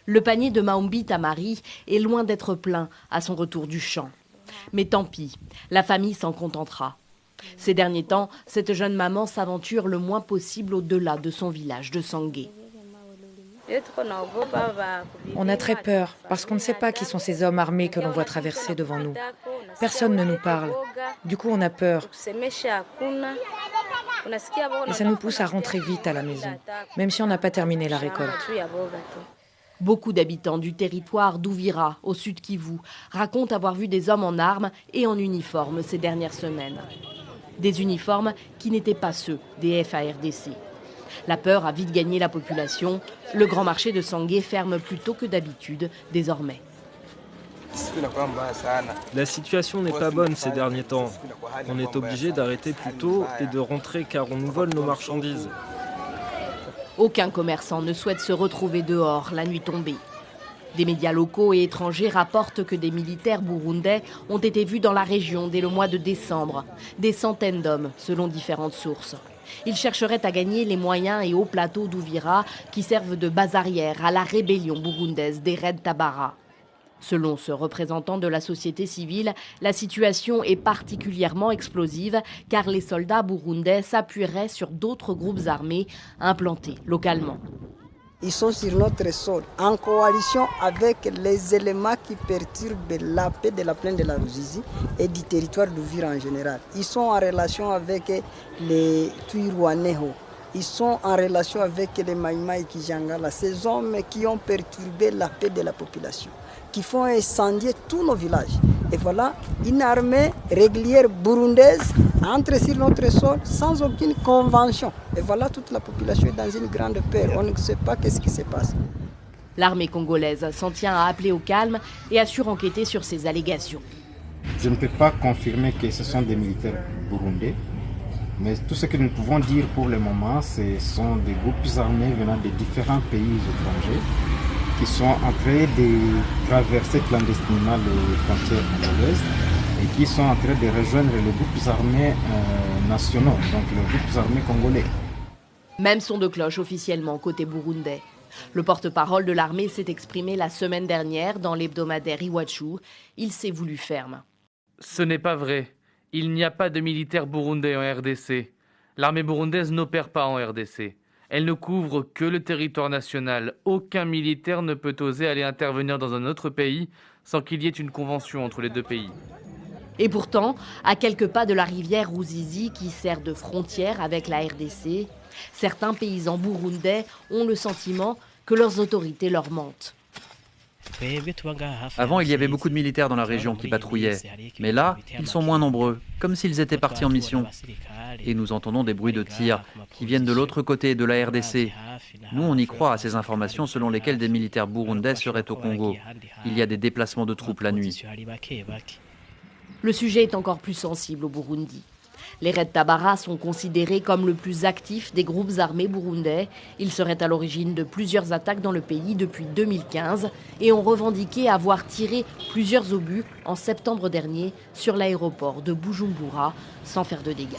Le panier de Maombi Tamari est loin d'être plein à son retour du champ. Mais tant pis, la famille s'en contentera. Ces derniers temps, cette jeune maman s'aventure le moins possible au-delà de son village de Sangué. On a très peur parce qu'on ne sait pas qui sont ces hommes armés que l'on voit traverser devant nous. Personne ne nous parle. Du coup, on a peur. Et ça nous pousse à rentrer vite à la maison, même si on n'a pas terminé la récolte. Beaucoup d'habitants du territoire d'Ouvira, au sud Kivu, racontent avoir vu des hommes en armes et en uniforme ces dernières semaines. Des uniformes qui n'étaient pas ceux des FARDC. La peur a vite gagné la population. Le grand marché de Sangué ferme plus tôt que d'habitude, désormais. La situation n'est pas bonne ces derniers temps. On est obligé d'arrêter plus tôt et de rentrer car on nous vole nos marchandises. Aucun commerçant ne souhaite se retrouver dehors la nuit tombée. Des médias locaux et étrangers rapportent que des militaires burundais ont été vus dans la région dès le mois de décembre. Des centaines d'hommes, selon différentes sources. Ils chercheraient à gagner les moyens et hauts plateaux d'Ouvira qui servent de base arrière à la rébellion burundaise des Red Tabara. Selon ce représentant de la société civile, la situation est particulièrement explosive car les soldats burundais s'appuieraient sur d'autres groupes armés implantés localement. Ils sont sur notre sol, en coalition avec les éléments qui perturbent la paix de la plaine de la Ruzizi et du territoire d'Ouvira en général. Ils sont en relation avec les Twirwaneho. Ils sont en relation avec les Maïmaï Kijangala, ces hommes qui ont perturbé la paix de la population, qui font incendier tous nos villages. Et voilà, une armée régulière burundaise entre sur notre sol sans aucune convention. Et voilà, toute la population est dans une grande peur. On ne sait pas qu'est-ce qui se passe. L'armée congolaise s'en tient à appeler au calme et assure enquêter sur ces allégations. Je ne peux pas confirmer que ce sont des militaires burundais. Mais tout ce que nous pouvons dire pour le moment, ce sont des groupes armés venant de différents pays étrangers qui sont en train de traverser clandestinement les frontières congolaises et qui sont en train de rejoindre les groupes armés nationaux, donc les groupes armés congolais. Même son de cloche officiellement côté burundais. Le porte-parole de l'armée s'est exprimé la semaine dernière dans l'hebdomadaire Iwachu. Il s'est voulu ferme. Ce n'est pas vrai. Il n'y a pas de militaires burundais en RDC. L'armée burundaise n'opère pas en RDC. Elle ne couvre que le territoire national. Aucun militaire ne peut oser aller intervenir dans un autre pays sans qu'il y ait une convention entre les deux pays. Et pourtant, à quelques pas de la rivière Ruzizi qui sert de frontière avec la RDC, certains paysans burundais ont le sentiment que leurs autorités leur mentent. Avant, il y avait beaucoup de militaires dans la région qui patrouillaient. Mais là, ils sont moins nombreux, comme s'ils étaient partis en mission. Et nous entendons des bruits de tirs qui viennent de l'autre côté de la RDC. Nous, on y croit à ces informations selon lesquelles des militaires burundais seraient au Congo. Il y a des déplacements de troupes la nuit. Le sujet est encore plus sensible au Burundi. Les Red Tabara sont considérés comme le plus actif des groupes armés burundais. Ils seraient à l'origine de plusieurs attaques dans le pays depuis 2015 et ont revendiqué avoir tiré plusieurs obus en septembre dernier sur l'aéroport de Bujumbura sans faire de dégâts.